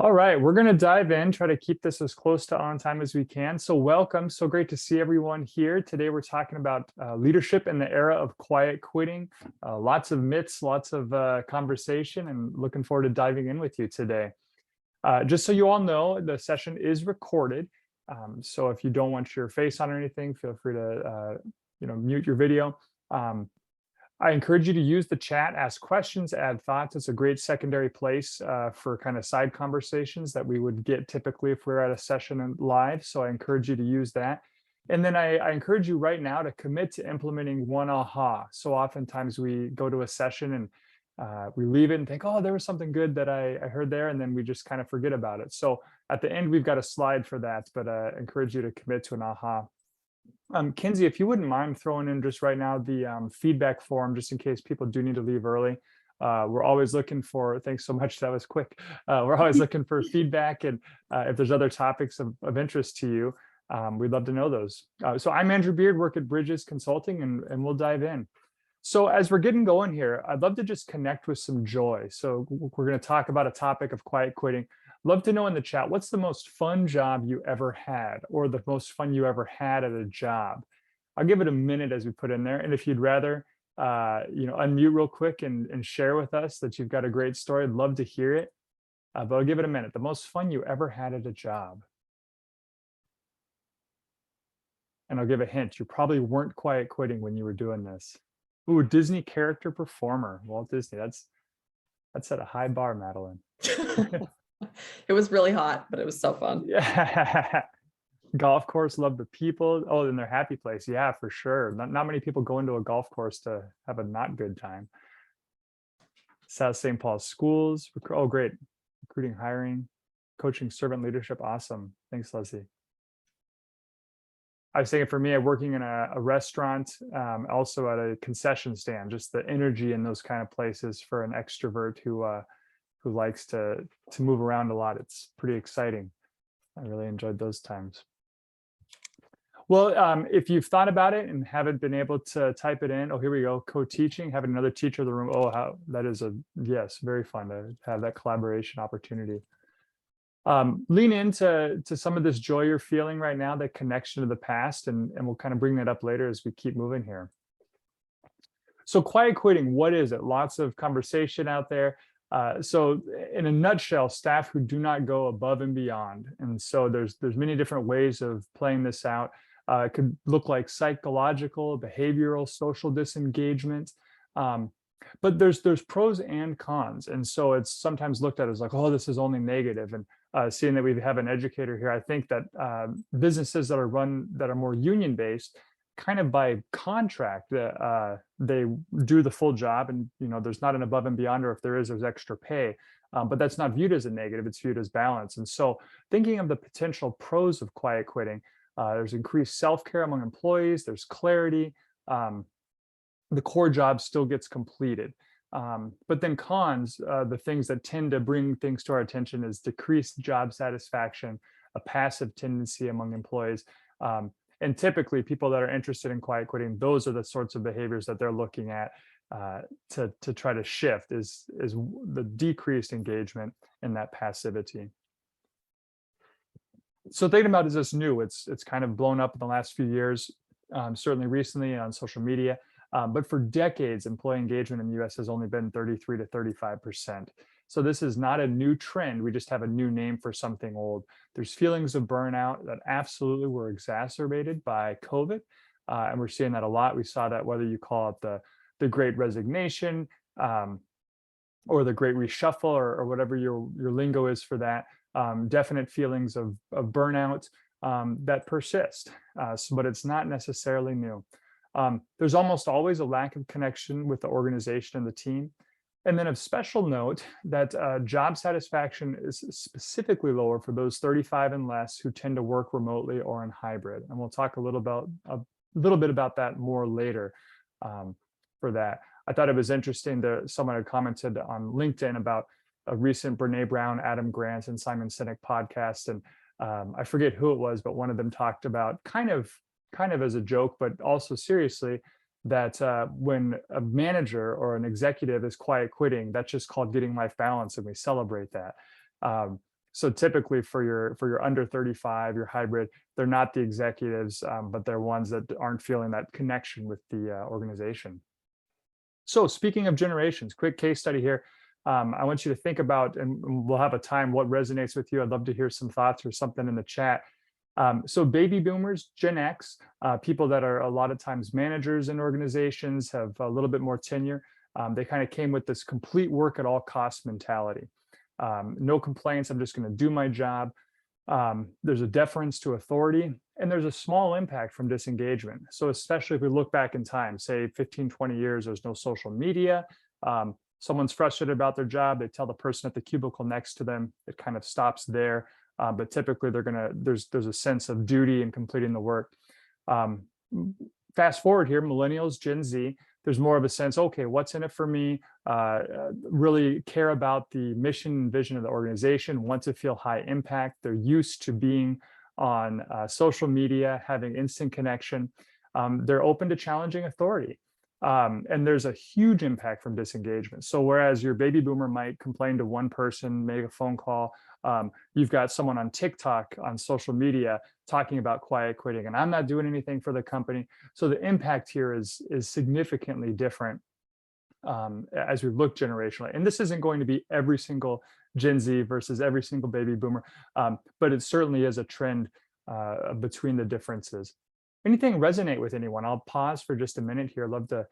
All right, we're going to dive in, try to keep this as close to on time as we can. So, welcome. So great to see everyone here. Today, we're talking about leadership in the era of quiet quitting. Lots of myths, lots of conversation, and looking forward to diving in with you today. Just so you all know, the session is recorded. So, if you don't want your face on or anything, feel free to mute your video. Um, I encourage you to use the chat, ask questions, add thoughts. It's a great secondary place for kind of side conversations that we would get typically if we're at a session live. So I encourage you to use that. And then I encourage you right now to commit to implementing one aha. So oftentimes we go to a session and we leave it and think, oh, there was something good that I heard there. And then we just kind of forget about it. So at the end, we've got a slide for that, but I encourage you to commit to an aha. Kinsey, if you wouldn't mind throwing in just right now the feedback form, just in case people do need to leave early. We're always looking for, thanks so much, that was quick. We're always looking for feedback, and if there's other topics of interest to you, we'd love to know those. So I'm Andrew Beard, work at Bridges Consulting, and we'll dive in. So as we're getting going here, I'd love to just connect with some joy. So we're going to talk about a topic of quiet quitting. Love to know in the chat, what's the most fun job you ever had, or the most fun you ever had at a job? I'll give it a minute as we put in there. And if you'd rather, unmute real quick and share with us that you've got a great story, I'd love to hear it. But I'll give it a minute. The most fun you ever had at a job. And I'll give a hint. You probably weren't quiet quitting when you were doing this. Ooh, Disney character performer, Walt Disney. That's at a high bar, Madeline. It was really hot, but it was so fun. Yeah. Golf course, love the people. Oh, in their happy place. Yeah, for sure. Not many people go into a golf course to have a not good time. South St. Paul schools. Oh, great. Recruiting, hiring, coaching, servant leadership. Awesome. Thanks, Leslie. I was saying for me, I'm working in a restaurant, also at a concession stand, just the energy in those kind of places for an extrovert who likes to move around a lot. It's pretty exciting. I really enjoyed those times. Well, if you've thought about it and haven't been able to type it in, oh, here we go, co-teaching, having another teacher in the room. Oh, how that is yes, very fun to have that collaboration opportunity. Lean into some of this joy you're feeling right now, that connection to the past, and we'll kind of bring that up later as we keep moving here. So quiet quitting, what is it? Lots of conversation out there. So in a nutshell, staff who do not go above and beyond. And so there's many different ways of playing this out. It could look like psychological, behavioral, social disengagement. But there's pros and cons. And so it's sometimes looked at as like, oh, this is only negative. And seeing that we have an educator here, I think that businesses that are more union-based, kind of by contract, they do the full job, and there's not an above and beyond, or if there is, there's extra pay. But that's not viewed as a negative, it's viewed as balance. And so thinking of the potential pros of quiet quitting, there's increased self-care among employees, there's clarity, the core job still gets completed. But then cons, the things that tend to bring things to our attention is decreased job satisfaction, a passive tendency among employees. And typically people that are interested in quiet quitting, those are the sorts of behaviors that they're looking at to try to shift, is the decreased engagement and that passivity. So thinking about, is this new? It's kind of blown up in the last few years, certainly recently on social media. But for decades, employee engagement in the US has only been 33 to 35%. So this is not a new trend. We just have a new name for something old. There's feelings of burnout that absolutely were exacerbated by COVID. And we're seeing that a lot. We saw that whether you call it the Great Resignation, or the Great Reshuffle, or whatever your lingo is for that, definite feelings of burnout that persist. But it's not necessarily new. There's almost always a lack of connection with the organization and the team. And then of special note that job satisfaction is specifically lower for those 35 and less who tend to work remotely or in hybrid. And we'll talk a little bit about that more later for that. I thought it was interesting that someone had commented on LinkedIn about a recent Brene Brown, Adam Grant, and Simon Sinek podcast. And I forget who it was, but one of them talked about kind of as a joke, but also seriously, that when a manager or an executive is quiet quitting, that's just called getting life balance, and we celebrate that. So typically for your under 35, your hybrid, they're not the executives, but they're ones that aren't feeling that connection with the organization. So speaking of generations, quick case study here. I want you to think about, and we'll have a time, what resonates with you. I'd love to hear some thoughts or something in the chat. So baby boomers, Gen X, people that are a lot of times managers in organizations, have a little bit more tenure. They kind of came with this complete work at all costs mentality. No complaints, I'm just going to do my job. There's a deference to authority, and there's a small impact from disengagement. So especially if we look back in time, say 15, 20 years, there's no social media. Someone's frustrated about their job, they tell the person at the cubicle next to them. It kind of stops there. But typically there's a sense of duty in completing the work. Um, Fast forward here, millennials, Gen Z, there's more of a sense, okay, what's in it for me? Really care about the mission and vision of the organization, want to feel high impact. They're used to being on social media, having instant connection. They're open to challenging authority. And there's a huge impact from disengagement. So whereas your baby boomer might complain to one person, make a phone call, you've got someone on TikTok, on social media, talking about quiet quitting, and I'm not doing anything for the company. So the impact here is significantly different as we look generationally. And this isn't going to be every single Gen Z versus every single baby boomer, but it certainly is a trend between the differences. Anything resonate with anyone? I'll pause for just a minute here. I'd love to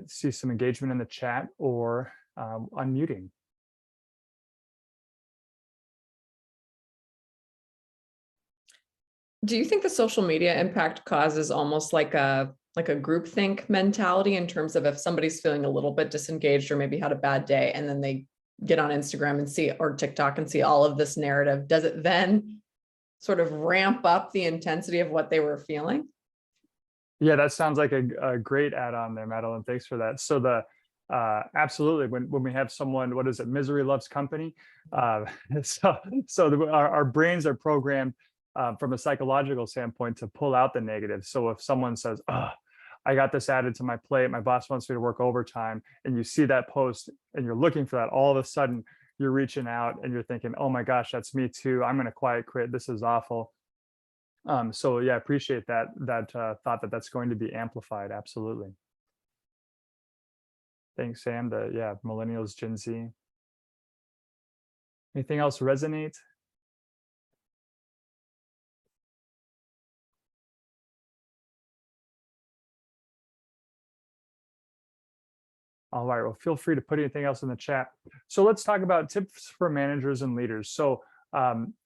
see some engagement in the chat or unmuting. Do you think the social media impact causes almost like a groupthink mentality, in terms of if somebody's feeling a little bit disengaged or maybe had a bad day, and then they get on Instagram and see, or TikTok, and see all of this narrative, does it then sort of ramp up the intensity of what they were feeling? Yeah, that sounds like a great add-on there, Madeline. Thanks for that. So absolutely, when we have someone, what is it? Misery loves company. Uh, our brains are programmed from a psychological standpoint to pull out the negative. So if someone says, "Oh, I got this added to my plate, my boss wants me to work overtime," and you see that post and you're looking for that, all of a sudden you're reaching out and you're thinking, "Oh my gosh, that's me too. I'm going to quiet quit. This is awful." So yeah, appreciate that thought that that's going to be amplified. Absolutely. Thanks, Sam. Yeah, millennials, Gen Z. Anything else resonate? All right, well, feel free to put anything else in the chat. So let's talk about tips for managers and leaders. So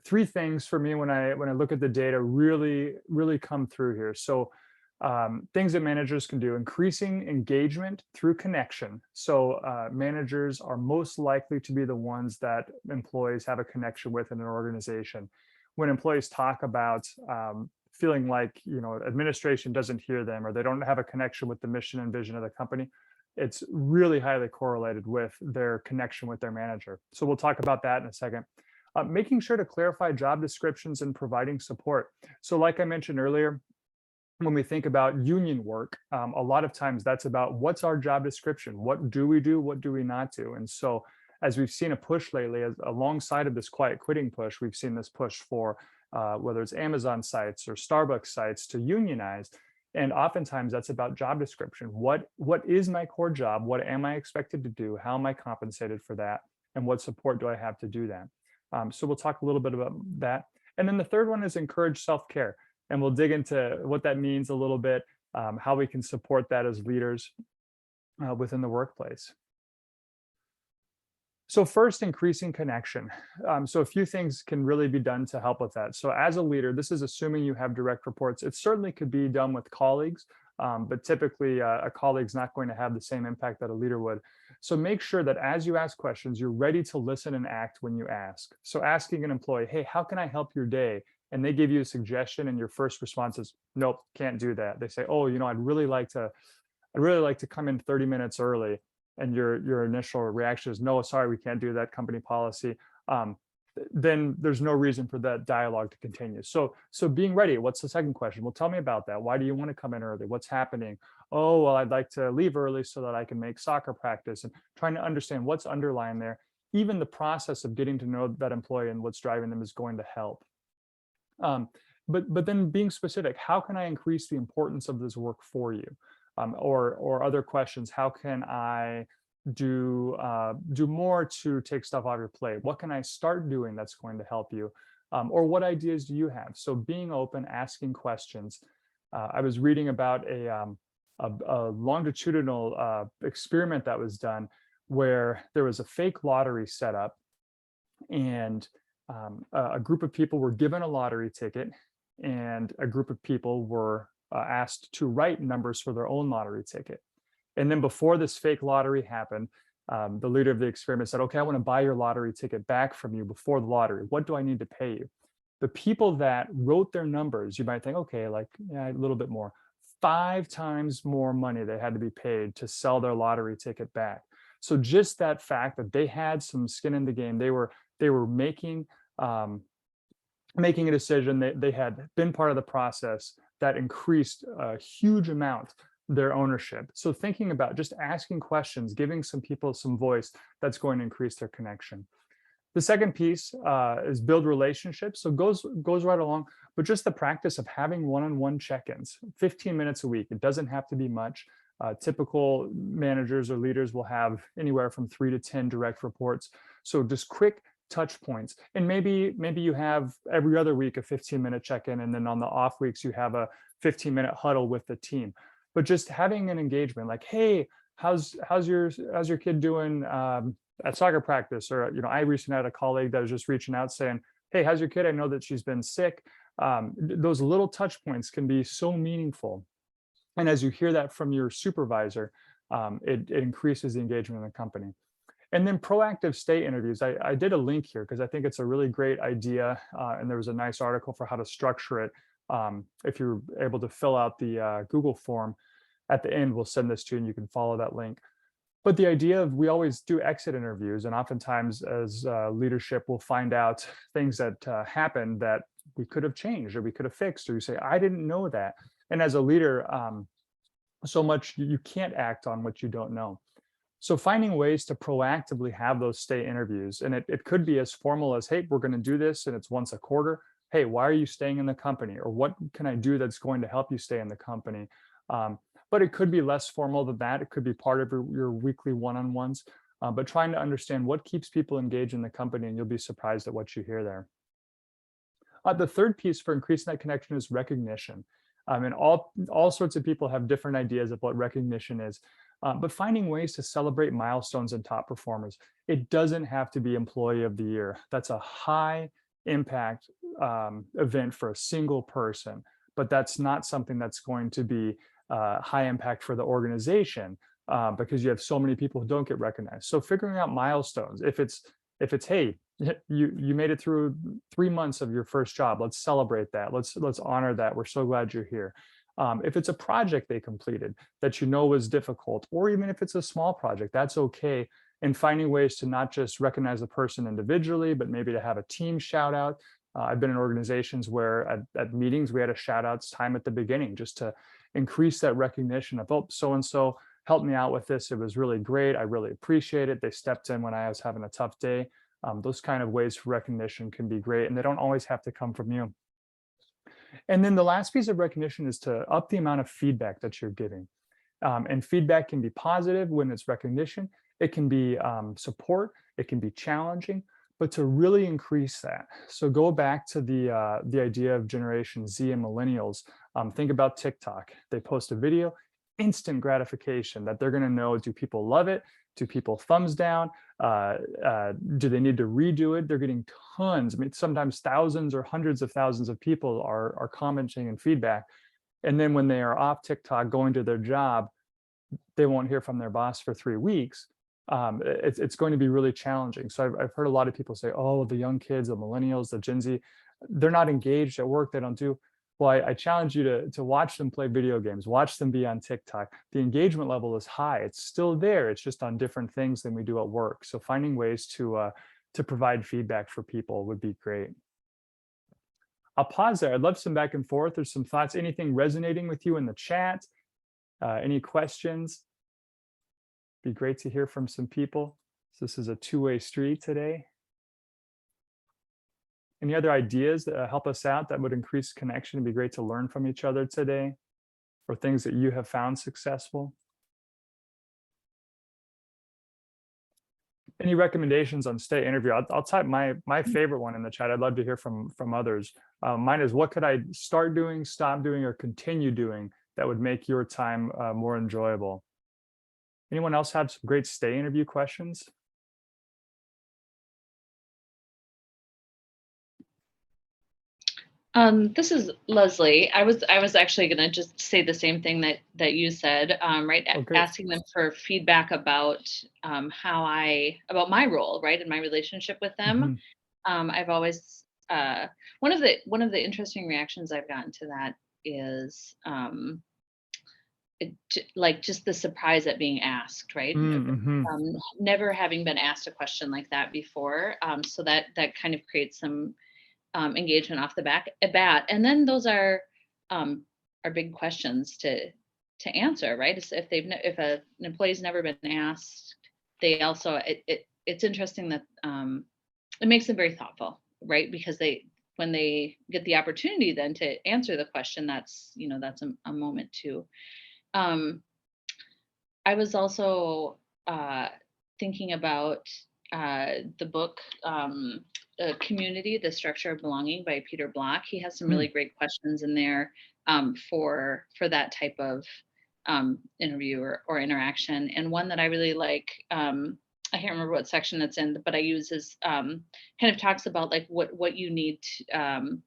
three things for me when I look at the data really come through here. So things that managers can do: increasing engagement through connection. So managers are most likely to be the ones that employees have a connection with in an organization. When employees talk about feeling like, administration doesn't hear them, or they don't have a connection with the mission and vision of the company, it's really highly correlated with their connection with their manager. So we'll talk about that in a second. Making sure to clarify job descriptions and providing support. So like I mentioned earlier, when we think about union work, a lot of times that's about, what's our job description? What do we do? What do we not do? And so as we've seen a push lately, alongside of this quiet quitting push, we've seen this push for whether it's Amazon sites or Starbucks sites to unionize. And oftentimes that's about job description. What is my core job? What am I expected to do? How am I compensated for that? And what support do I have to do that? So we'll talk a little bit about that. And then the third one is encourage self-care. And we'll dig into what that means a little bit, how we can support that as leaders within the workplace. So first, increasing connection. So a few things can really be done to help with that. So as a leader, this is assuming you have direct reports. It certainly could be done with colleagues, but typically a colleague's not going to have the same impact that a leader would. So make sure that as you ask questions, you're ready to listen and act when you ask. So asking an employee, "Hey, how can I help your day?" And they give you a suggestion, and your first response is, "Nope, can't do that." They say, "Oh, I'd really like to come in 30 minutes early." And your initial reaction is, "No, sorry, we can't do that, company policy." Then there's no reason for that dialogue to continue. So being ready. What's the second question? Well, tell me about that. Why do you want to come in early? What's happening? "Oh, well, I'd like to leave early so that I can make soccer practice," and trying to understand what's underlying there. even the process of getting to know that employee and what's driving them is going to help. Um, but then being specific, how can I increase the importance of this work for you? Or other questions, how can I do more to take stuff off your plate? What can I start doing that's going to help you? Or what ideas do you have? So being open, asking questions. I was reading about a longitudinal experiment that was done where there was a fake lottery set up, and a group of people were given a lottery ticket, and a group of people were asked to write numbers for their own lottery ticket. And then before this fake lottery happened, the leader of the experiment said, okay, I want to buy your lottery ticket back from you before the lottery. What do I need to pay you? The people that wrote their numbers, you might think, okay, like, yeah, a little bit more. 5 times more money they had to be paid to sell their lottery ticket back. So just that fact that they had some skin in the game, they were making a decision, they had been part of the process that increased a huge amount their ownership. So thinking about just asking questions, giving some people some voice, that's going to increase their connection. The second piece is build relationships. So goes right along, but just the practice of having one-on-one check-ins, 15 minutes a week. It doesn't have to be much. Typical managers or leaders will have anywhere from 3 to 10 direct reports. So just quick touch points. And maybe you have every other week a 15-minute check-in, and then on the off weeks you have a 15-minute huddle with the team. But just having an engagement, like, hey, how's your kid doing at soccer practice? Or, I recently had a colleague that was just reaching out saying, hey, how's your kid? I know that she's been sick. Those little touch points can be so meaningful. And as you hear that from your supervisor, it increases the engagement in the company. And then proactive stay interviews. I did a link here because I think it's a really great idea. And there was a nice article for how to structure it. If you're able to fill out the Google form at the end, we'll send this to you and you can follow that link. But the idea of, we always do exit interviews, and oftentimes as leadership, we'll find out things that happened that we could have changed or we could have fixed, or you say, I didn't know that. And as a leader, so much you can't act on what you don't know. So finding ways to proactively have those stay interviews, and it could be as formal as, hey, we're going to do this and it's once a quarter. Hey, why are you staying in the company? Or what can I do that's going to help you stay in the company? But it could be less formal than that. It could be part of your weekly one-on-ones, but trying to understand what keeps people engaged in the company, and you'll be surprised at what you hear there. The third piece for increasing that connection is recognition. And all sorts of people have different ideas of what recognition is. But finding ways to celebrate milestones and top performers. It doesn't have to be Employee of the Year. That's a high impact event for a single person, but that's not something that's going to be high impact for the organization because you have so many people who don't get recognized. So figuring out milestones, if it's hey, you made it through 3 months of your first job, let's celebrate that. Let's honor that. We're so glad you're here. If it's a project they completed that was difficult, or even if it's a small project, that's okay. And finding ways to not just recognize the person individually, but maybe to have a team shout out. I've been in organizations where at meetings, we had a shout outs time at the beginning just to increase that recognition of, oh, so-and-so helped me out with this. It was really great. I really appreciate it. They stepped in when I was having a tough day. Those kind of ways for recognition can be great, and they don't always have to come from you. And then the last piece of recognition is to up the amount of feedback that you're giving. And feedback can be positive when it's recognition. It can be support. It can be challenging, but to really increase that. So go back to the idea of Generation Z and millennials. Think about TikTok. They post a video, instant gratification that they're going to know, do people love it? Do people thumbs down? Do they need to redo it? They're getting tons, I mean, sometimes thousands or hundreds of thousands of people are commenting and feedback. And then when they are off TikTok going to their job, they won't hear from their boss for 3 weeks. It's going to be really challenging. So I've heard a lot of people say, oh, the young kids, the millennials, the Gen Z, they're not engaged at work. They don't do. Well, I challenge you to watch them play video games, watch them be on TikTok. The engagement level is high. It's still there. It's just on different things than we do at work. So finding ways to provide feedback for people would be great. I'll pause there. I'd love some back and forth. There's some thoughts, anything resonating with you in the chat, any questions? Be great to hear from some people. So this is a two-way street today. Any other ideas that help us out that would increase connection? It'd be great to learn from each other today, or things that you have found successful. Any recommendations on stay interview? I'll type my favorite one in the chat. I'd love to hear from others. Mine is, what could I start doing, stop doing, or continue doing that would make your time more enjoyable? Anyone else have some great stay interview questions? This is Leslie. I was actually going to just say the same thing that you said, right? Oh, great. Asking them for feedback about about my role, right, in my relationship with them. Mhm. I've always one of the interesting reactions I've gotten to that is like just the surprise at being asked, right? Mhm. Never having been asked a question like that before, so that kind of creates some engagement off the bat, and then those are big questions to answer, right? If an employee's never been asked, they also it's interesting that it makes them very thoughtful, right? Because when they get the opportunity then to answer the question, that's a moment too. Um, I was also thinking about the book Community, The Structure of Belonging by Peter Block. He has some really Mm. great questions in there for that type of interview or interaction. And one that I really like, I can't remember what section it's in, but I use is kind of talks about like what you need to,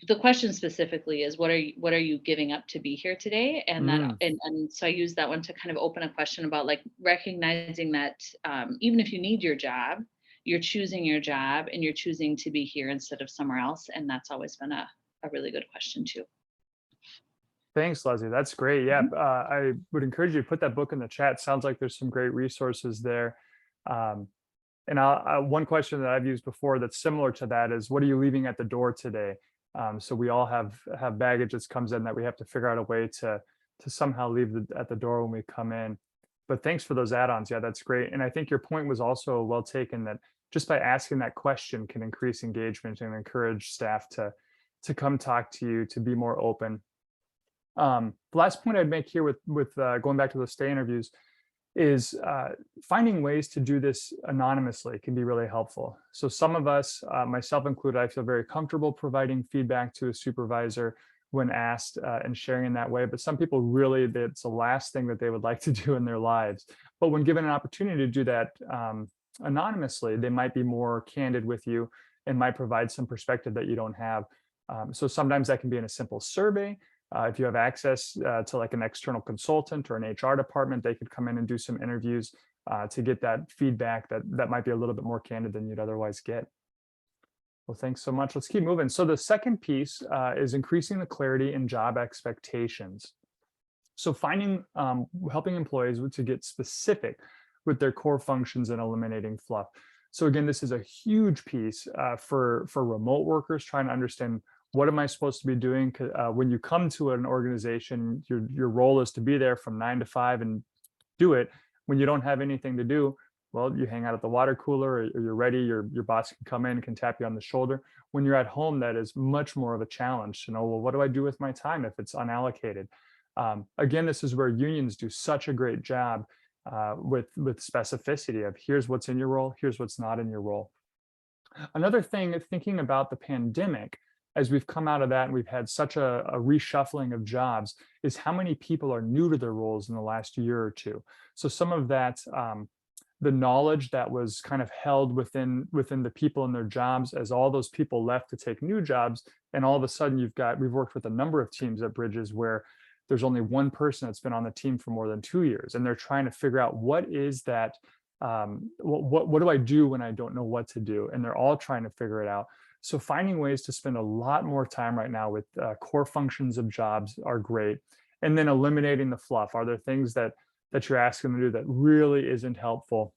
the question specifically is what are you giving up to be here today, and that Mm. and so I use that one to kind of open a question about like recognizing that even if you need your job, you're choosing your job and you're choosing to be here instead of somewhere else, and that's always been a really good question too. Thanks, Leslie. That's great. Yeah, Mhm. I would encourage you to put that book in the chat. Sounds like there's some great resources there. Um, and one question that I've used before that's similar to that is, what are you leaving at the door today? So we all have baggage that comes in that we have to figure out a way to somehow leave at the door when we come in. But thanks for those add-ons. Yeah, that's great. And I think your point was also well taken, that just by asking that question can increase engagement and encourage staff to come talk to you, to be more open. The last point I'd make here with going back to those stay interviews is finding ways to do this anonymously can be really helpful. So some of us, myself included, I feel very comfortable providing feedback to a supervisor when asked and sharing in that way. But some people really, that's the last thing that they would like to do in their lives. But when given an opportunity to do that anonymously, they might be more candid with you and might provide some perspective that you don't have. So sometimes that can be in a simple survey. If you have access to like an external consultant or an HR department, they could come in and do some interviews to get that feedback that might be a little bit more candid than you'd otherwise get. Well, thanks so much. Let's keep moving. So the second piece is increasing the clarity in job expectations. So helping employees to get specific with their core functions and eliminating fluff. So again, this is a huge piece for remote workers trying to understand, what am I supposed to be doing? When you come to an organization, your role is to be there from 9 to 5 and do it. When you don't have anything to do, well, you hang out at the water cooler, or you're ready. Your boss can come in, can tap you on the shoulder. When you're at home, that is much more of a challenge to know, well, what do I do with my time if it's unallocated? Again, this is where unions do such a great job with specificity of, here's what's in your role, here's what's not in your role. Another thing, thinking about the pandemic, as we've come out of that and we've had such a reshuffling of jobs, is how many people are new to their roles in the last year or two. So some of that, the knowledge that was kind of held within the people in their jobs, as all those people left to take new jobs, and all of a sudden we've worked with a number of teams at Bridges where there's only one person that's been on the team for more than 2 years, and they're trying to figure out, what is that, what do I do when I don't know what to do? And they're all trying to figure it out. So finding ways to spend a lot more time right now with core functions of jobs are great. And then eliminating the fluff. Are there things that you're asking them to do that really isn't helpful?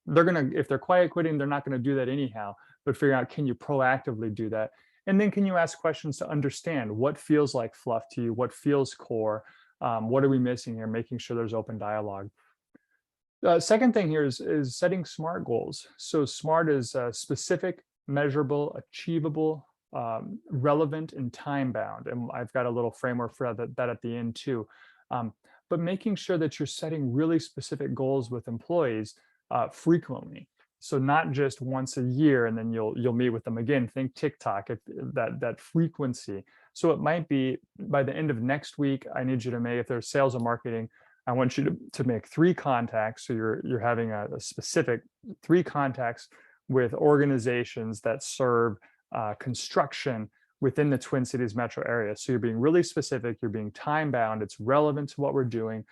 If they're quiet quitting, they're not gonna do that anyhow. But figuring out, can you proactively do that? And then can you ask questions to understand what feels like fluff to you, what feels core, what are we missing here? Making sure there's open dialogue. Second thing here is setting SMART goals. So SMART is specific, measurable, achievable, relevant, and time bound. And I've got a little framework for that at the end too. Um, but making sure that you're setting really specific goals with employees frequently. So not just once a year and then you'll meet with them again. Think TikTok, that frequency. So it might be by the end of next week, I need you to make, if there's sales and marketing, I want you to make 3 contacts. So you're having a specific 3 contacts with organizations that serve construction within the Twin Cities metro area. So you're being really specific, you're being time bound, it's relevant to what we're doing.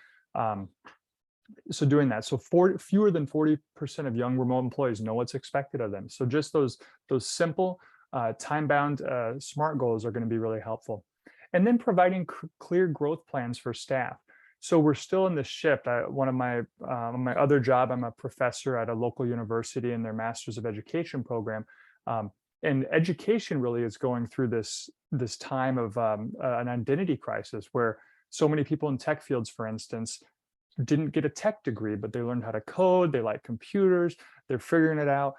So doing that. So fewer than 40% of young remote employees know what's expected of them. So just those simple time bound SMART goals are going to be really helpful. And then providing clear growth plans for staff. So we're still in the shift. One of my other job, I'm a professor at a local university in their Masters of Education program. And education really is going through this time of an identity crisis where so many people in tech fields, for instance, didn't get a tech degree, but they learned how to code, they like computers, they're figuring it out.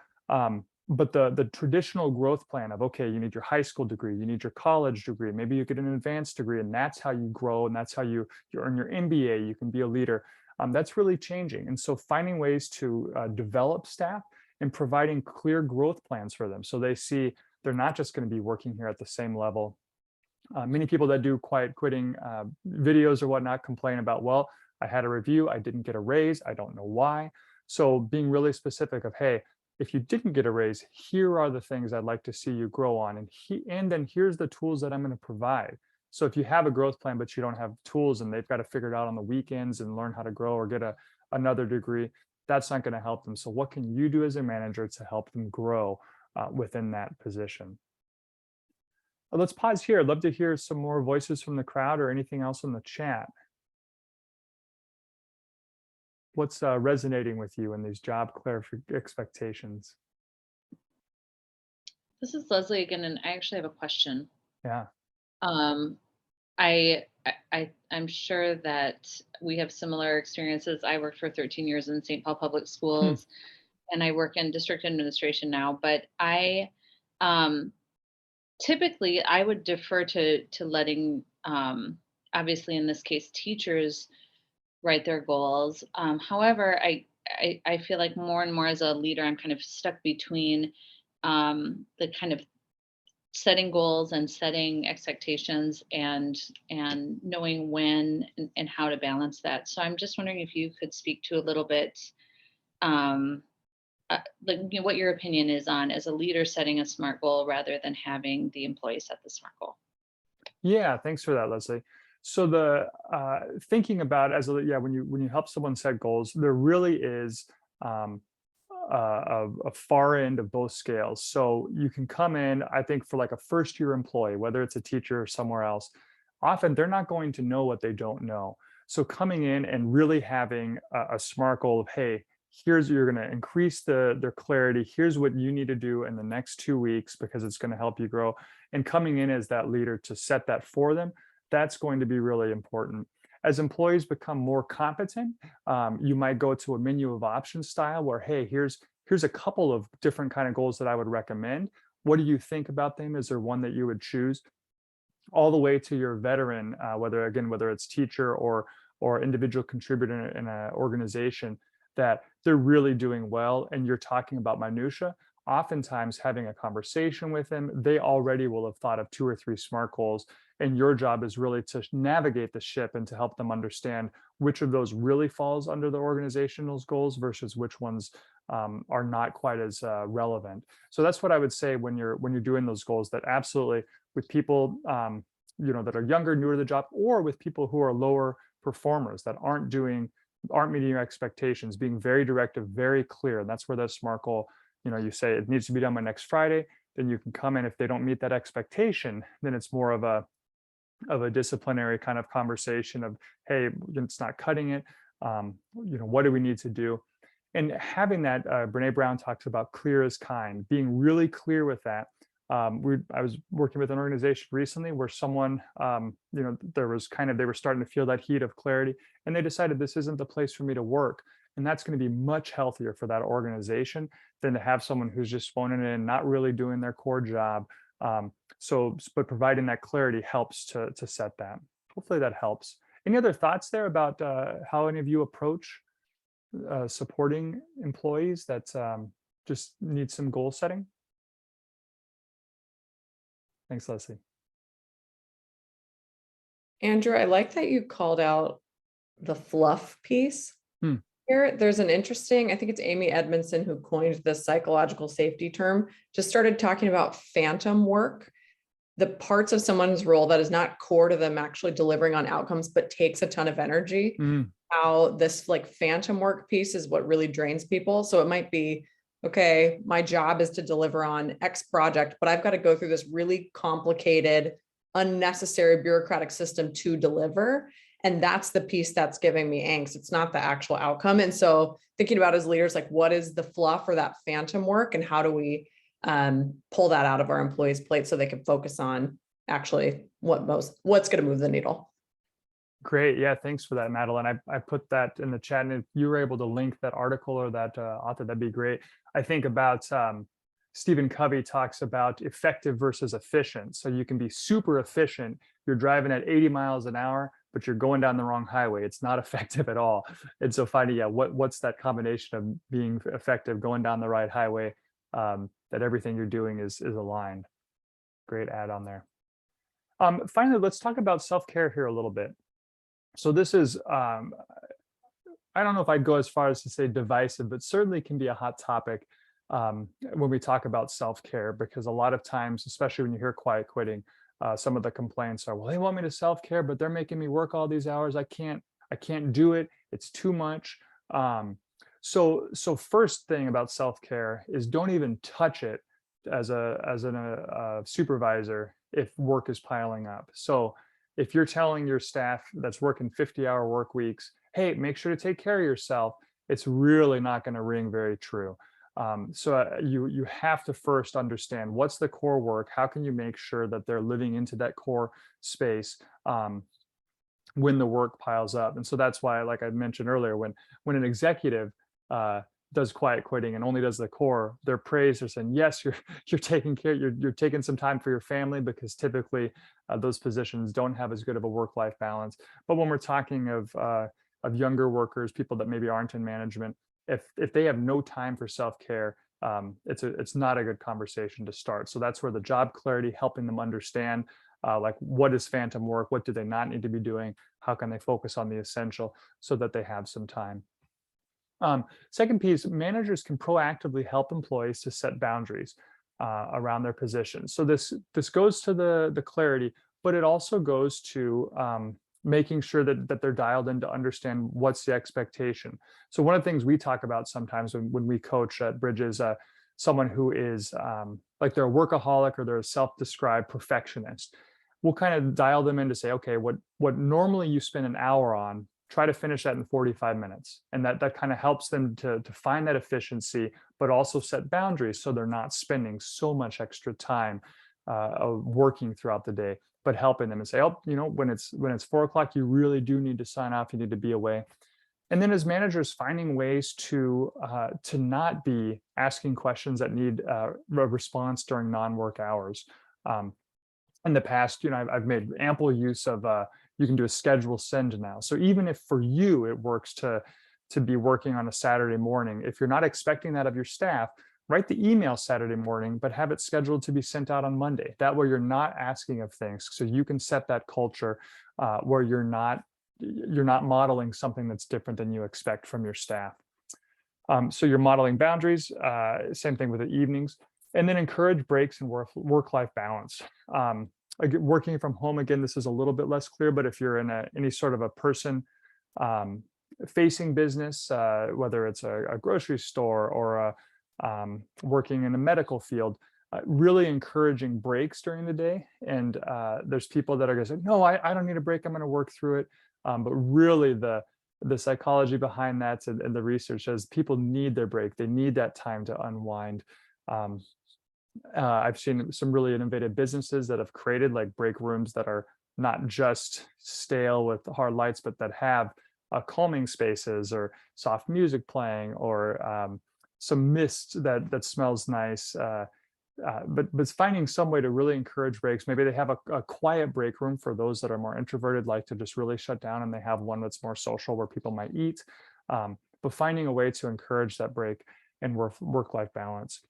But the traditional growth plan of, okay, you need your high school degree, you need your college degree, maybe you get an advanced degree, and that's how you grow, and that's how you earn your MBA, you can be a leader. That's really changing. And so finding ways to develop staff and providing clear growth plans for them. So they see they're not just going to be working here at the same level. Many people that do quiet quitting videos or whatnot complain about, well, I had a review, I didn't get a raise, I don't know why. So being really specific of, hey, if you didn't get a raise, here are the things I'd like to see you grow on. And then here's the tools that I'm going to provide. So if you have a growth plan, but you don't have tools and they've got to figure it out on the weekends and learn how to grow or get another degree, that's not going to help them. So what can you do as a manager to help them grow within that position? Let's pause here. I'd love to hear some more voices from the crowd or anything else in the chat. What's resonating with you in these job expectations? This is Leslie again, and I actually have a question. Yeah. I'm sure that we have similar experiences. I worked for 13 years in St. Paul Public Schools, and I work in district administration now. But typically I would defer to letting, obviously in this case, teachers write their goals. However, I feel like more and more as a leader, I'm kind of stuck between the kind of setting goals and setting expectations and knowing when and how to balance that. So I'm just wondering if you could speak to a little bit what your opinion is on, as a leader, setting a SMART goal rather than having the employee set the SMART goal. Yeah, thanks for that, Leslie. So the thinking about when you help someone set goals, there really is a far end of both scales. So you can come in, I think, for like a first year employee, whether it's a teacher or somewhere else, often they're not going to know what they don't know. So coming in and really having a SMART goal of, hey, you're going to increase their clarity. Here's what you need to do in the next 2 weeks because it's going to help you grow. And coming in as that leader to set that for them, that's going to be really important. As employees become more competent, you might go to a menu of options style where, hey, here's a couple of different kind of goals that I would recommend. What do you think about them? Is there one that you would choose? All the way to your veteran, whether it's teacher or individual contributor in an organization, that they're really doing well and you're talking about minutia. Oftentimes having a conversation with them, they already will have thought of 2 or 3 SMART goals. And your job is really to navigate the ship and to help them understand which of those really falls under the organizational's goals versus which ones are not quite as relevant. So that's what I would say when you're doing those goals, that absolutely with people that are younger, newer to the job, or with people who are lower performers that aren't meeting your expectations, being very directive, very clear. And that's where that SMART goal, you say it needs to be done by next Friday, then you can come in. If they don't meet that expectation, then it's more of a disciplinary kind of conversation of, hey, it's not cutting it. What do we need to do? And having that, Brene Brown talks about clear as kind, being really clear with that. I was working with an organization recently where someone, they were starting to feel that heat of clarity, and they decided this isn't the place for me to work. And that's going to be much healthier for that organization than to have someone who's just phoning in, not really doing their core job. But providing that clarity helps to set that. Hopefully that helps. Any other thoughts there about how any of you approach supporting employees that just need some goal setting? Thanks, Leslie. Andrew, I like that you called out the fluff piece. Hmm. Here, there's an interesting, I think it's Amy Edmondson who coined the psychological safety term, just started talking about phantom work, the parts of someone's role that is not core to them actually delivering on outcomes, but takes a ton of energy. How this like phantom work piece is what really drains people. So it might be, okay, my job is to deliver on X project, but I've got to go through this really complicated, unnecessary bureaucratic system to deliver. And that's the piece that's giving me angst. It's not the actual outcome. And so thinking about as leaders, like what is the fluff or that phantom work and how do we pull that out of our employees' plate so they can focus on actually what's going to move the needle. Great. Yeah, thanks for that, Madeline. I put that in the chat, and if you were able to link that article or that author, that'd be great. I think about Stephen Covey talks about effective versus efficient. So you can be super efficient. You're driving at 80 miles an hour, but you're going down the wrong highway. It's not effective at all. And so finding, what's that combination of being effective, going down the right highway, that everything you're doing is aligned. Great add on there. Finally, let's talk about self-care here a little bit. So this is, I don't know if I'd go as far as to say divisive, but certainly can be a hot topic when we talk about self-care, because a lot of times, especially when you hear quiet quitting, some of the complaints are, well, they want me to self-care, but they're making me work all these hours. I can't do it. It's too much. So first thing about self-care is don't even touch it as a supervisor if work is piling up. So if you're telling your staff that's working 50-hour work weeks, hey, make sure to take care of yourself, it's really not going to ring very true. You have to first understand what's the core work. How can you make sure that they're living into that core space when the work piles up? And so that's why, like I mentioned earlier, when an executive does quiet quitting and only does the core, they're praised. They're saying, yes, you're taking care, you're taking some time for your family, because typically those positions don't have as good of a work-life balance. But when we're talking of younger workers, people that maybe aren't in management, if they have no time for self-care, it's not a good conversation to start. So that's where the job clarity, helping them understand like what is phantom work, what do they not need to be doing, how can they focus on the essential so that they have some time. Second piece, managers can proactively help employees to set boundaries around their positions. So this goes to the clarity, but it also goes to making sure that they're dialed in to understand what's the expectation. So one of the things we talk about sometimes when we coach at Bridges, someone who is like they're a workaholic or they're a self-described perfectionist, we'll kind of dial them in to say, okay, what normally you spend an hour on, try to finish that in 45 minutes. And that kind of helps them to find that efficiency, but also set boundaries so they're not spending so much extra time working throughout the day, but helping them and say, oh, when it's 4 o'clock, you really do need to sign off, you need to be away. And then as managers, finding ways to not be asking questions that need a response during non-work hours. In the past, I've made ample use of you can do a schedule send now. So even if for you it works to be working on a Saturday morning, if you're not expecting that of your staff, write the email Saturday morning, but have it scheduled to be sent out on Monday. That way you're not asking of things. So you can set that culture where you're not modeling something that's different than you expect from your staff. So you're modeling boundaries, same thing with the evenings, and then encourage breaks and work-life balance. Working from home, again, this is a little bit less clear, but if you're in any sort of a person facing business, whether it's a grocery store or working in the medical field, really encouraging breaks during the day. And there's people that are going to say, no, I don't need a break, I'm going to work through it. But really the psychology behind that and the research says people need their break. They need that time to unwind. I've seen some really innovative businesses that have created like break rooms that are not just stale with hard lights, but that have calming spaces or soft music playing, or some mist that smells nice. But it's finding some way to really encourage breaks. Maybe they have a quiet break room for those that are more introverted, like to just really shut down, and they have one that's more social where people might eat. But finding a way to encourage that break and work-life balance.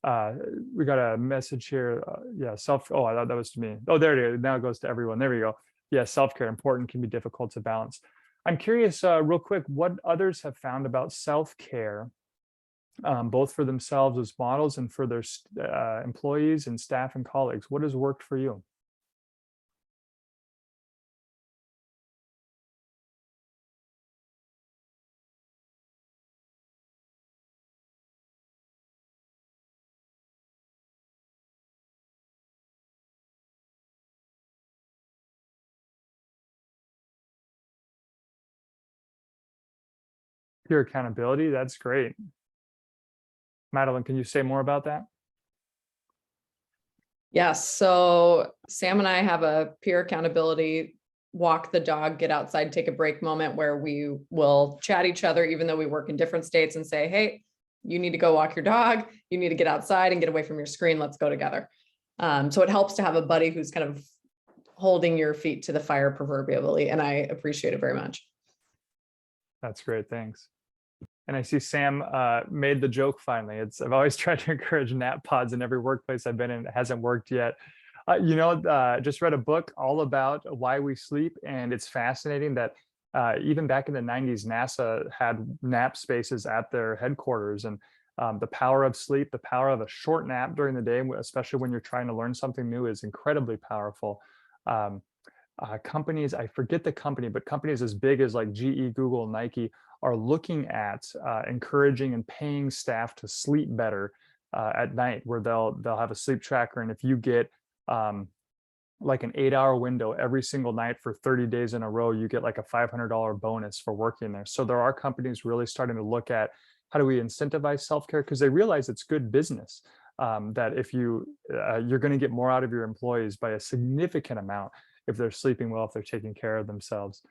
We got a message here. Yeah, oh, I thought that was to me. Oh, there it is. Now it goes to everyone. There we go. Yeah, self-care, important, can be difficult to balance. I'm curious, real quick, what others have found about self-care, both for themselves as models and for their employees and staff and colleagues. What has worked for you? Peer accountability, that's great. Madeline, can you say more about that? Yes. So Sam and I have a peer accountability, walk the dog, get outside, take a break moment where we will chat each other, even though we work in different states, and say, hey, you need to go walk your dog. You need to get outside and get away from your screen. Let's go together. So it helps to have a buddy who's kind of holding your feet to the fire proverbially. And I appreciate it very much. That's great. Thanks. And I see Sam made the joke finally. I've always tried to encourage nap pods in every workplace I've been in. It hasn't worked yet. Just read a book all about why we sleep, and it's fascinating that even back in the 90s, NASA had nap spaces at their headquarters, and the power of sleep, the power of a short nap during the day, especially when you're trying to learn something new, is incredibly powerful. Companies, I forget the company, but companies as big as like GE, Google, Nike are looking at encouraging and paying staff to sleep better at night, where they'll have a sleep tracker, and if you get like an 8-hour window every single night for 30 days in a row, you get like a $500 bonus for working there. So there are companies really starting to look at how do we incentivize self-care, because they realize it's good business. That if you're going to get more out of your employees by a significant amount if they're sleeping well, if they're taking care of themselves.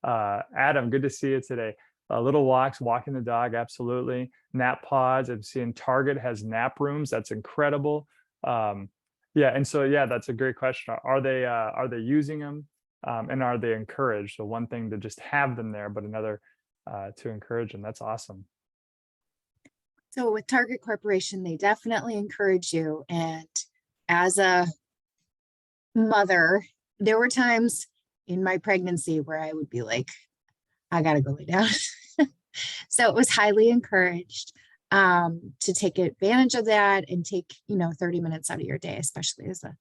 Adam, good to see you today. Little walks, walking the dog, absolutely. Nap pods, I'm seeing Target has nap rooms. That's incredible. Yeah, and so yeah, that's a great question. Are they using them, and are they encouraged? So one thing to just have them there, but another to encourage them. That's awesome. So with Target Corporation, they definitely encourage you. And as a mother, there were times in my pregnancy where I would be like, I gotta go lay down. So it was highly encouraged to take advantage of that and take, 30 minutes out of your day, especially as a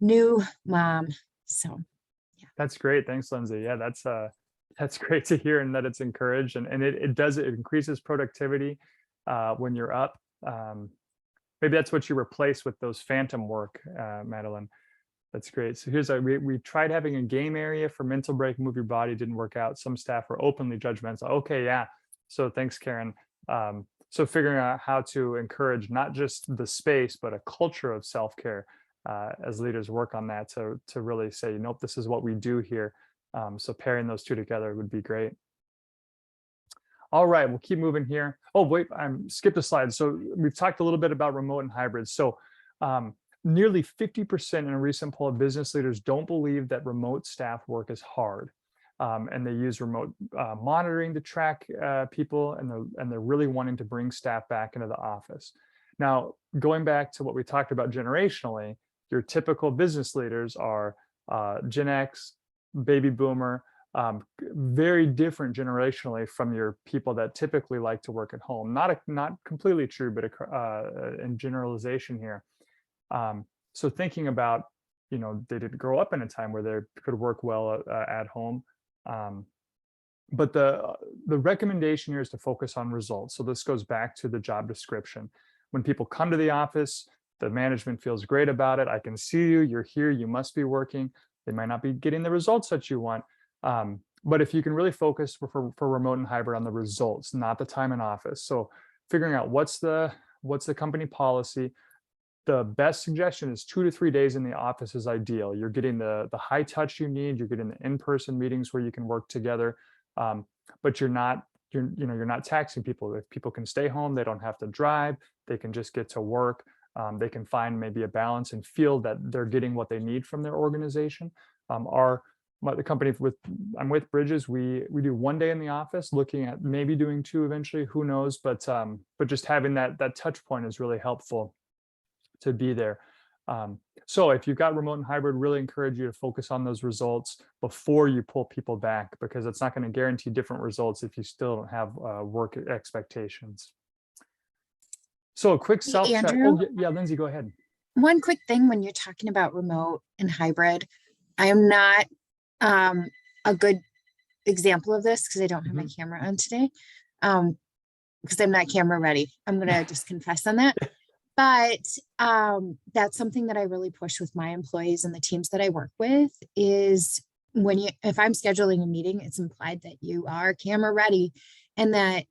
new mom. So yeah. That's great. Thanks, Lindsay. Yeah, that's great to hear, and that it's encouraged, and it increases productivity when you're up. Maybe that's what you replace with those phantom work, Madeline. That's great. So we tried having a game area for mental break, move your body, didn't work out. Some staff were openly judgmental. Okay, yeah. So thanks, Karen. So figuring out how to encourage not just the space, but a culture of self-care as leaders work on that to really say, nope, this is what we do here. So pairing those two together would be great. All right, we'll keep moving here. Oh, wait, I skipped a slide. So we've talked a little bit about remote and hybrid. So nearly 50% in a recent poll of business leaders don't believe that remote staff work is hard. And they use remote monitoring to track people, and they're really wanting to bring staff back into the office. Now, going back to what we talked about generationally, your typical business leaders are Gen X, baby boomer, very different generationally from your people that typically like to work at home. Not completely true, but in generalization here. So thinking about, they didn't grow up in a time where they could work well at home. But the recommendation here is to focus on results. So this goes back to the job description. When people come to the office, the management feels great about it. I can see you, you're here, you must be working. They might not be getting the results that you want. But if you can really focus for remote and hybrid on the results, not the time in office. So figuring out what's the company policy. The best suggestion is 2 to 3 days in the office is ideal. You're getting the high touch you need. You're getting the in-person meetings where you can work together. but you're not taxing people. If people can stay home, they don't have to drive, they can just get to work. They can find maybe a balance and feel that they're getting what they need from their organization. The company I'm with, Bridges, we do 1 day in the office, looking at maybe doing 2 eventually, who knows, but just having that touch point is really helpful to be there. So if you've got remote and hybrid, really encourage you to focus on those results before you pull people back, because it's not going to guarantee different results if you still don't have work expectations. So a quick Hey, self check. Andrew? Oh, yeah, Lindsay, go ahead. One quick thing when you're talking about remote and hybrid, I am not a good example of this because I don't have my camera on today. Because I'm not camera ready. I'm gonna just confess on that. But that's something that I really push with my employees and the teams that I work with is if I'm scheduling a meeting, it's implied that you are camera ready, and that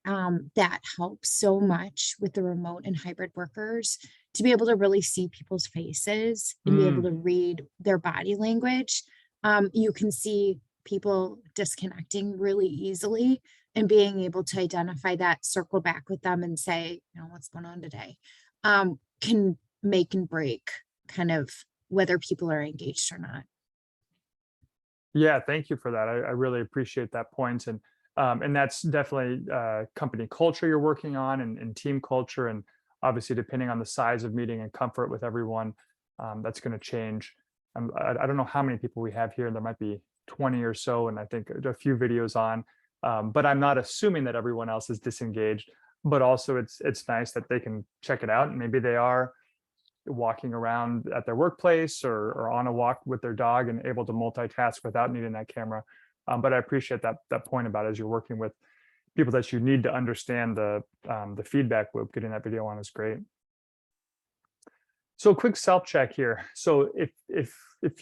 that helps so much with the remote and hybrid workers to be able to really see people's faces and be able to read their body language. You can see people disconnecting really easily, and being able to identify that, circle back with them and say, what's going on today, can make and break kind of whether people are engaged or not. Yeah, thank you for that. I really appreciate that point. And that's definitely company culture you're working on, and team culture. And obviously, depending on the size of meeting and comfort with everyone, that's going to change. I don't know how many people we have here. There might be 20 or so, and I think a few videos on. But I'm not assuming that everyone else is disengaged. But also, it's nice that they can check it out, and maybe they are walking around at their workplace or on a walk with their dog and able to multitask without needing that camera. But I appreciate that point about, as you're working with people that you need to understand the feedback loop, getting that video on is great. So a quick self check here. So if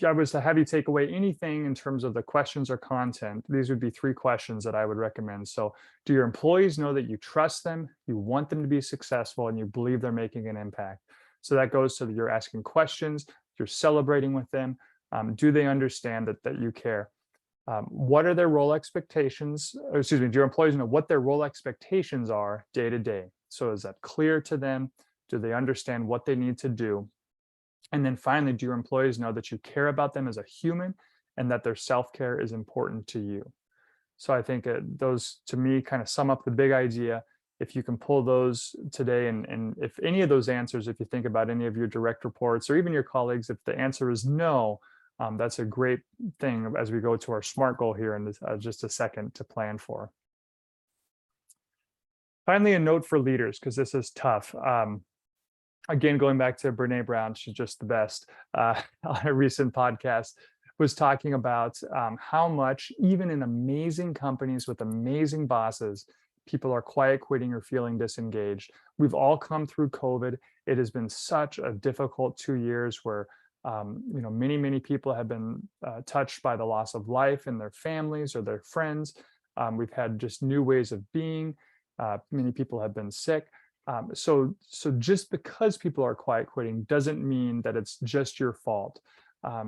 I was to have you take away anything in terms of the questions or content, these would be 3 questions that I would recommend. So do your employees know that you trust them, you want them to be successful, and you believe they're making an impact? So that goes to you're asking questions, you're celebrating with them. Do they understand that you care? What are their role expectations? Or excuse me, do your employees know what their role expectations are day to day? So is that clear to them? Do they understand what they need to do? And then finally, do your employees know that you care about them as a human and that their self-care is important to you? So I think those, to me, kind of sum up the big idea. If you can pull those today, and if any of those answers, if you think about any of your direct reports or even your colleagues, if the answer is no, that's a great thing as we go to our SMART goal here in just a second to plan for. Finally, a note for leaders, because this is tough. Again, going back to Brene Brown, she's just the best, on a recent podcast, was talking about how much, even in amazing companies with amazing bosses, people are quiet quitting or feeling disengaged. We've all come through COVID. It has been such a difficult 2 years where many people have been touched by the loss of life in their families or their friends. We've had just new ways of being. Many people have been sick. So just because people are quiet quitting doesn't mean that it's just your fault.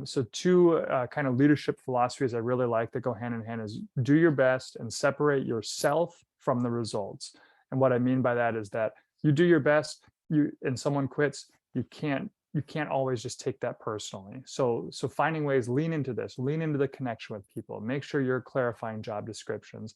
So 2 kind of leadership philosophies I really like that go hand in hand is do your best and separate yourself from the results. And what I mean by that is that you do your best, and someone quits, you can't always just take that personally. So finding ways, lean into this, lean into the connection with people, make sure you're clarifying job descriptions,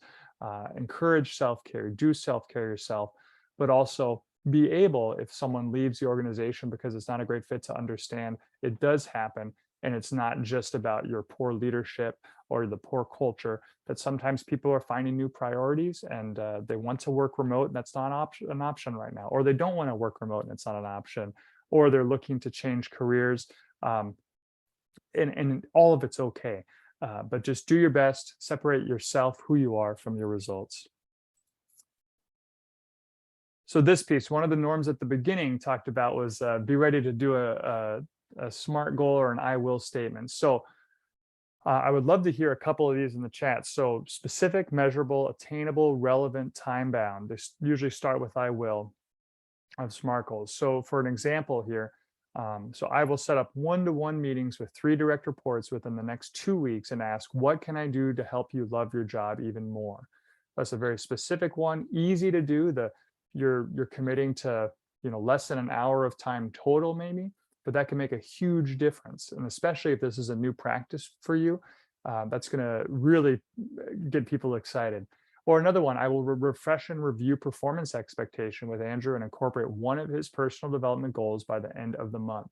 encourage self-care, do self-care yourself, but also be able, if someone leaves the organization because it's not a great fit, to understand it does happen. And it's not just about your poor leadership or the poor culture, that sometimes people are finding new priorities and they want to work remote, and that's not an option right now, or they don't want to work remote and it's not an option, or they're looking to change careers, and all of it's okay. But just do your best, separate yourself, who you are, from your results. So this piece, one of the norms at the beginning talked about was be ready to do a SMART goal or an I will statement. So I would love to hear a couple of these in the chat. So specific, measurable, attainable, relevant, time bound. They usually start with I will of SMART goals. So for an example here, so I will set up 1-to-1 meetings with 3 direct reports within the next 2 weeks and ask, what can I do to help you love your job even more? That's a very specific one, easy to do. You're committing to, less than an hour of time total maybe, but that can make a huge difference. And especially if this is a new practice for you, that's going to really get people excited. Or another one, I will refresh and review performance expectation with Andrew and incorporate one of his personal development goals by the end of the month.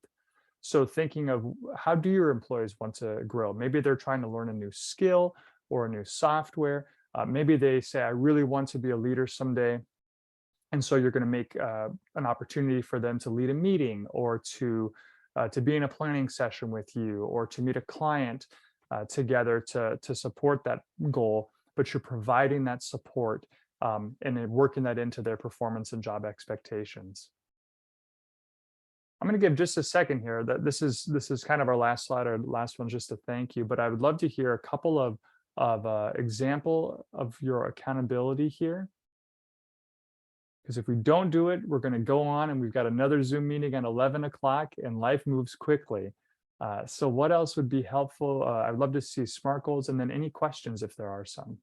So thinking of, how do your employees want to grow? Maybe they're trying to learn a new skill or a new software. Maybe they say, I really want to be a leader someday. And so you're going to make an opportunity for them to lead a meeting, or to be in a planning session with you, or to meet a client together to support that goal. But you're providing that support and then working that into their performance and job expectations. I'm going to give just a second here. That this is kind of our last slide, or last one, just to thank you. But I would love to hear a couple of example of your accountability here. Because if we don't do it, we're going to go on and we've got another Zoom meeting at 11 o'clock and life moves quickly. So what else would be helpful? I'd love to see SMART goals, and then any questions if there are some.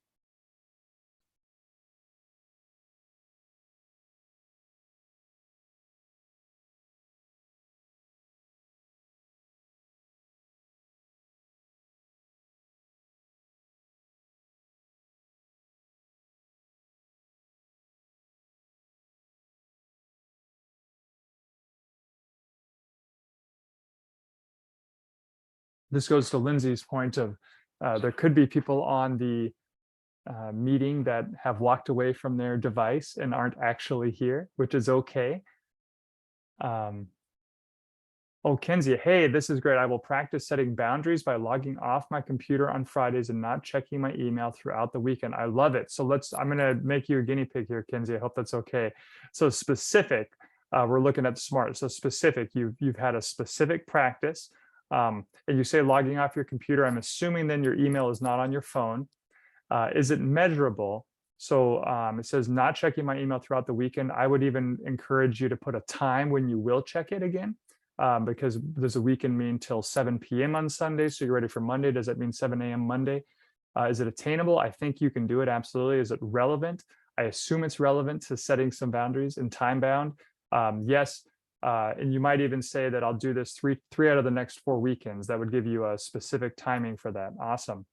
This goes to Lindsay's point of there could be people on the meeting that have walked away from their device and aren't actually here, which is okay. Oh, Kenzie, hey, this is great. I will practice setting boundaries by logging off my computer on Fridays and not checking my email throughout the weekend. I love it. So I'm going to make you a guinea pig here, Kenzie. I hope that's okay. So specific, we're looking at SMART. So specific, you've had a specific practice. And you say logging off your computer. I'm assuming then your email is not on your phone. Is it measurable? So it says not checking my email throughout the weekend. I would even encourage you to put a time when you will check it again, because does a weekend mean till 7 p.m. on Sunday? So you're ready for Monday. Does that mean 7 a.m. Monday? Is it attainable? I think you can do it. Absolutely. Is it relevant? I assume it's relevant to setting some boundaries and time bound. Yes. And you might even say that I'll do this three out of the next 4 weekends. That would give you a specific timing for that. Awesome.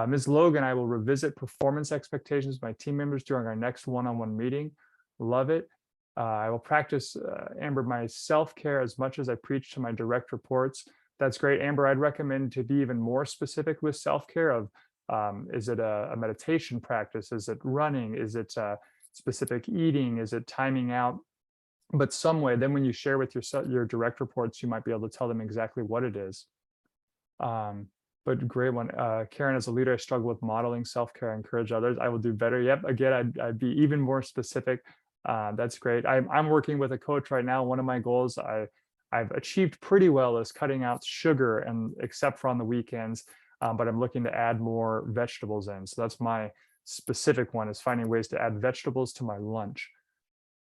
Ms. Logan, I will revisit performance expectations with my team members during our next one-on-one meeting. Love it. I will practice, Amber, my self-care as much as I preach to my direct reports. That's great, Amber. I'd recommend to be even more specific with self-care of, is it a meditation practice? Is it running? Is it specific eating? Is it timing out? But some way, then when you share with your direct reports, you might be able to tell them exactly what it is. But great one. Karen, as a leader, I struggle with modeling self-care. I encourage others. I will do better. Yep. Again, I'd be even more specific. That's great. I'm working with a coach right now. One of my goals I've achieved pretty well is cutting out sugar, and except for on the weekends, but I'm looking to add more vegetables in. So that's my specific one, is finding ways to add vegetables to my lunch.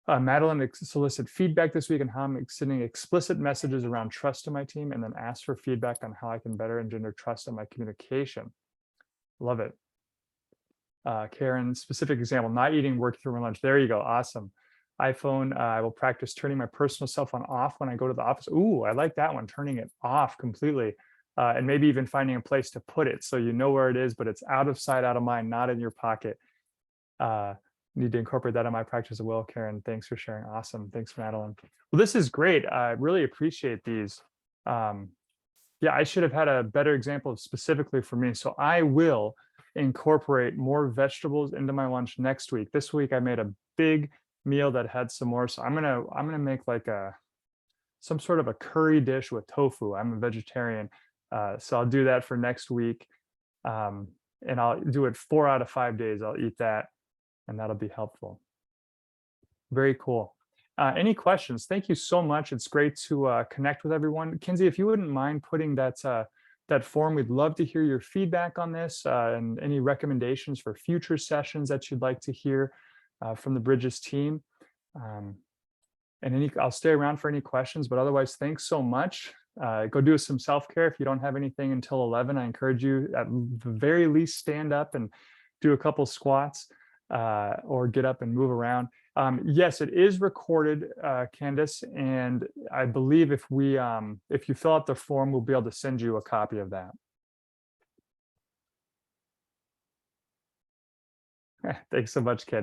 Madeline solicit feedback this week on how I'm sending explicit messages around trust to my team, and then ask for feedback on how I can better engender trust in my communication. Love it. Karen, specific example, not eating work through my lunch. There you go. Awesome. iPhone, I will practice turning my personal cell phone off when I go to the office. Ooh, I like that one, turning it off completely. And maybe even finding a place to put it so you know where it is, but it's out of sight, out of mind, not in your pocket. Need to incorporate that in my practice as well. Karen, thanks for sharing. Awesome. Thanks, Madeline. Well, this is great. I really appreciate these. Yeah, I should have had a better example specifically for me. So I will incorporate more vegetables into my lunch next week. This week I made a big meal that had some more. So I'm gonna make like some sort of a curry dish with tofu. I'm a vegetarian, so I'll do that for next week, and I'll do it 4 out of 5 days. I'll eat that. And that'll be helpful. Very cool. Any questions? Thank you so much. It's great to connect with everyone. Kenzie, if you wouldn't mind putting that form, we'd love to hear your feedback on this, and any recommendations for future sessions that you'd like to hear from the Bridges team. And I'll stay around for any questions, but otherwise, thanks so much. Go do some self-care. If you don't have anything until 11, I encourage you at the very least stand up and do a couple squats. or get up and move around. Yes, it is recorded, Candace, and I believe if you fill out the form, we'll be able to send you a copy of that. Thanks so much, Candace.